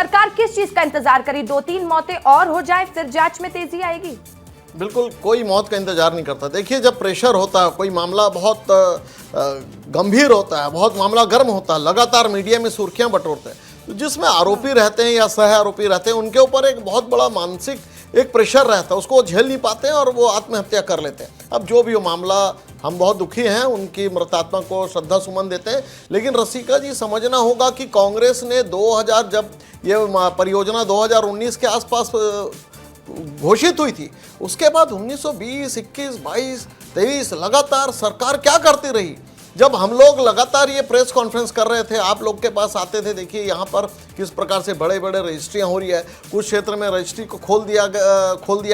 सरकार किस चीज का इंतजार करी? 2-3 मौतें और हो जाए फिर जांच में तेजी आएगी? बिल्कुल कोई मौत का इंतजार नहीं करता। देखिए, जब प्रेशर होता है, कोई मामला बहुत गंभीर होता है, बहुत मामला गर्म होता है, लगातार मीडिया में सुर्खियां बटोरते हैं, तो जिसमें आरोपी रहते हैं या सह आरोपी रहते हैं, उनके ऊपर एक बहुत बड़ा मानसिक एक प्रेशर रहता है, उसको वो झेल नहीं पाते हैं और वो आत्महत्या कर लेते हैं। अब जो भी वो मामला, हम बहुत दुखी हैं, उनकी मृतात्मा को श्रद्धा सुमन देते हैं। लेकिन रसिका जी, समझना होगा कि कांग्रेस ने 2000 जब ये परियोजना 2019 के आसपास घोषित हुई थी, उसके बाद 1920, 21, 22, 23 लगातार सरकार क्या करती रही। जब हम लोग लगातार ये प्रेस कॉन्फ्रेंस कर रहे थे, आप लोग के पास आते थे, देखिए यहाँ पर किस प्रकार से बड़े बड़े रजिस्ट्रियाँ हो रही है, कुछ क्षेत्र में रजिस्ट्री को खोल दिया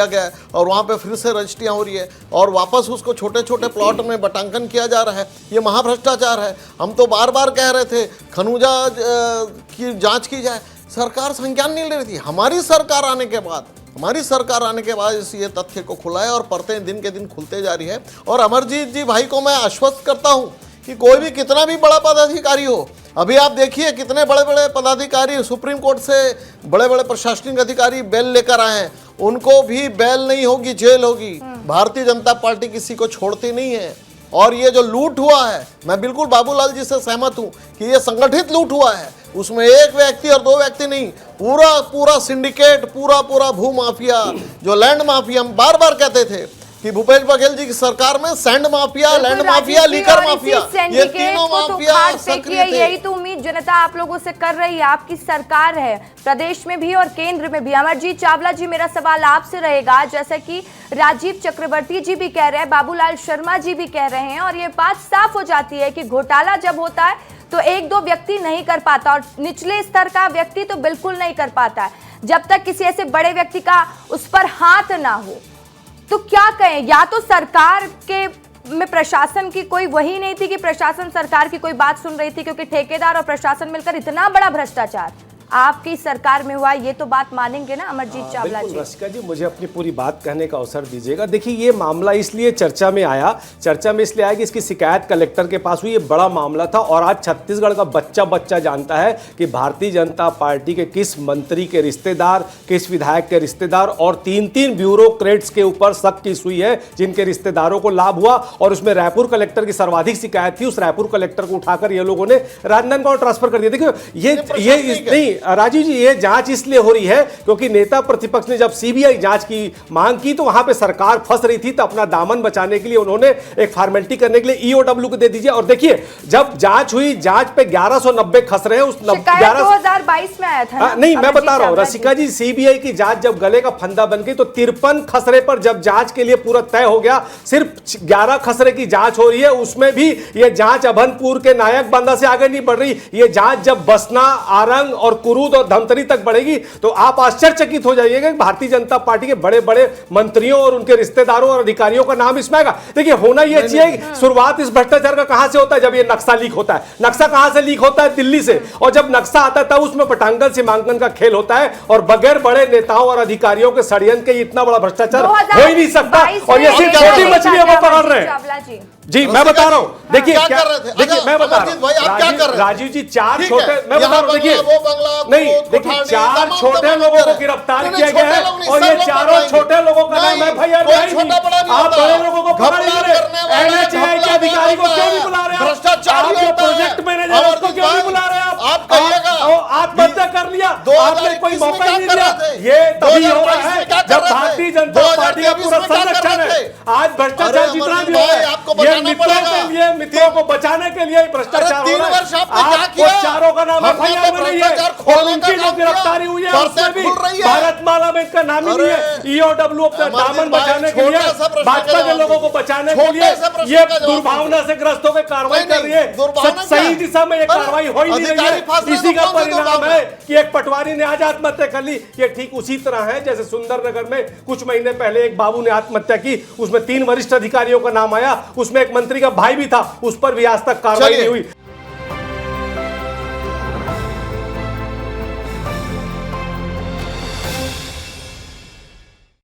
गया है और वहाँ पे फिर से रजिस्ट्रियाँ हो रही है और वापस उसको छोटे छोटे प्लॉट में बटांकन किया जा रहा है। ये महाभ्रष्टाचार है। हम तो बार बार कह रहे थे खनूजा की जाँच की जाए, सरकार संज्ञान नहीं ले रही थी। हमारी सरकार आने के बाद ये तथ्य को खुला है और परतें दिन के दिन खुलते जा रही है। और अमरजीत जी भाई को मैं आश्वस्त करता हूं कि कोई भी कितना भी बड़ा पदाधिकारी हो, अभी आप देखिए कितने बड़े बड़े पदाधिकारी सुप्रीम कोर्ट से, बड़े बड़े प्रशासनिक अधिकारी बेल लेकर आए हैं, उनको भी बेल नहीं होगी, जेल होगी। भारतीय जनता पार्टी किसी को छोड़ती नहीं है। और ये जो लूट हुआ है, मैं बिल्कुल बाबूलाल जी से सहमत हूं कि ये संगठित लूट हुआ है। उसमें एक व्यक्ति और दो व्यक्ति नहीं, पूरा सिंडिकेट, पूरा भू माफिया, जो लैंड माफिया, हम बार बार कहते थे कि भूपेश बघेल जी की सरकार में sand mafia, land mafia, liquor mafia, ये तीनों माफिया सक्रिय थे। यही तो उम्मीद जनता आप लोगों से कर रही है। आपकी सरकार है प्रदेश में भी और केंद्र में भी। अमरजीत चावला जी, मेरा सवाल आपसे रहेगा, जैसा कि राजीव चक्रवर्ती जी भी कह रहे हैं, बाबूलाल शर्मा जी भी कह रहे हैं, और ये बात साफ हो जाती है कि घोटाला जब होता है तो एक दो व्यक्ति नहीं कर पाता और निचले स्तर का व्यक्ति तो बिल्कुल नहीं कर पाता है, जब तक किसी ऐसे बड़े व्यक्ति का उस पर हाथ ना हो। तो क्या कहें, या तो सरकार के में प्रशासन की कोई वही नहीं थी कि प्रशासन सरकार की कोई बात सुन रही थी, क्योंकि ठेकेदार और प्रशासन मिलकर इतना बड़ा भ्रष्टाचार आपकी सरकार में हुआ, ये तो बात मानेंगे ना अमरजीत चावला जी? रसिका जी, मुझे अपनी पूरी बात कहने का अवसर दीजिएगा। देखिए, ये मामला इसलिए चर्चा में इसलिए आया कि इसकी शिकायत कलेक्टर के पास हुई। ये बड़ा मामला था और आज छत्तीसगढ़ का बच्चा जानता है कि भारतीय जनता पार्टी के किस मंत्री के रिश्तेदार, किस विधायक के रिश्तेदार और 3-3 ब्यूरोक्रेट्स के ऊपर शक की सुई है, जिनके रिश्तेदारों को लाभ हुआ। और उसमें रायपुर कलेक्टर की सर्वाधिक शिकायत थी। उस रायपुर कलेक्टर को उठाकर ये लोगों ने राजनांदगांव ट्रांसफर कर दिया। देखिए, ये नहीं राजीव जी, ये जांच इसलिए हो रही है क्योंकि नेता प्रतिपक्ष ने जब सीबीआई जांच की मांग की तो वहां पे सरकार फंस रही थी, तो अपना दामन बचाने के लिए उन्होंने एक फॉर्मेलिटी करने के लिए ईओडब्ल्यू को दे दीजिए। और देखिए, जब जांच हुई, जांच पे 1190 खसरे हैं। उस 2022 में आया था ना? नहीं, मैं बता रहा हूं रसिका जी, सीबीआई की जांच जब गले का फंदा बन गई तो 53 खसरे पर जब जांच के लिए पूरा तय हो गया, सिर्फ 11 खसरे की जांच हो रही है। उसमें भी ये जांच अभनपुर के नायक बांदा से आगे नहीं बढ़ रही। ये जांच जब बसना, आरंग और कुरूद और धमतरी तक बढ़ेगी तो आप आश्चर्यचकित हो जाइएगा कि भारतीय जनता पार्टी के बड़े बड़े मंत्रियों और उनके रिश्तेदारों और अधिकारियों का नाम इसमें आएगा। देखिए, होना यह चाहिए, शुरुआत इस भ्रष्टाचार का कहां से होता है? जब ये नक्शा लीक होता है। नक्शा कहां से लीक होता है? दिल्ली से। और जब नक्शा आता है तब उसमें पटांगन सीमांकन का खेल होता है और बगैर बड़े नेताओं और अधिकारियों के षड्यंत्र के इतना बड़ा भ्रष्टाचार हो ही नहीं सकता। और ये सिर्फ छोटी मछलियां वो पकड़ रहे हैं। जी, मैं बता रहा हूं। देखिए, देखिए मैं बता रहा हूं राजीव जी, 4 छोटे, मैं बता रहा हूं, देखिए नहीं, देखिए 4 छोटे लोगों को गिरफ्तार किया गया है और ये चारों छोटे लोगों का नाम है भैया। आप बड़े लोगों को पकड़ नहीं रहे। एनएचएआई के अधिकारी को क्यों नहीं बुला रहे? आप जो प्रोजेक्ट मैनेजर उसको क्यों नहीं बुला रहे? आप आत्महत्या कर लिया, आपने कोई मौका ही नहीं दिया। ये तभी हो रहा है जब भारतीय जनता पार्टी का पूरा संरक्षण है। आज भ्रष्टाचार जितना भी हो रहा है, मित्रों को बचाने के लिए भ्रष्टाचार हो रहा है। आपको चारों का नाम एफआईआर में नहीं है और उनकी जो गिरफ्तारी हुई है उसमें भी भारतमाला में इनका नाम ही नहीं है। ईओडब्ल्यू अपना दामन बचाने के लिए, भाजपा के लोगों को बचाने के लिए ये दुर्भावना से ग्रस्त होकर कार्रवाई कर रही है। सही दिशा में ये कार्रवाई हो ही नहीं रही है। इसी का परिणाम है कि एक पटवारी ने आज आत्महत्या कर ली। ये ठीक उसी तरह है जैसे सुंदरनगर में कुछ महीने पहले एक बाबू ने आत्महत्या की, उसमें 3 वरिष्ठ अधिकारियों का नाम आया, उसमें एक मंत्री का भाई भी था, उस पर भी आज तक कार्रवाई नहीं हुई।